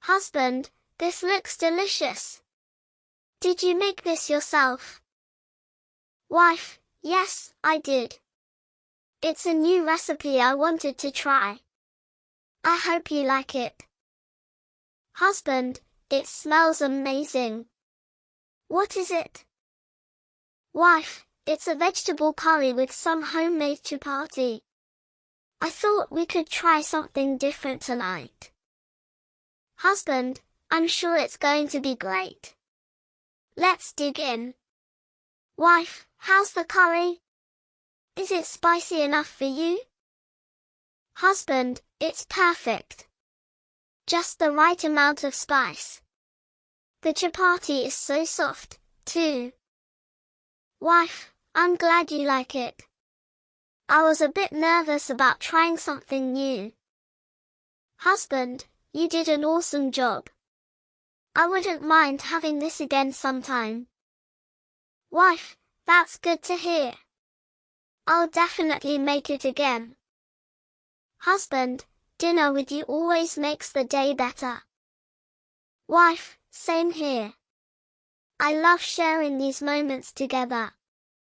Husband, this looks delicious. Did you make this yourself? Wife, yes, I did. It's a new recipe I wanted to try. I hope you like it. Husband, it smells amazing. What is it? Wife, it's a vegetable curry with some homemade chapati. I thought we could try something different tonight. Husband, I'm sure it's going to be great. Let's dig in. Wife, how's the curry? Is it spicy enough for you? Husband, it's perfect. Just the right amount of spice. The chapati is so soft, too. Wife, I'm glad you like it. I was a bit nervous about trying something new. Husband, you did an awesome job. I wouldn't mind having this again sometime. Wife, that's good to hear. I'll definitely make it again. Husband, dinner with you always makes the day better. Wife, same here. I love sharing these moments together.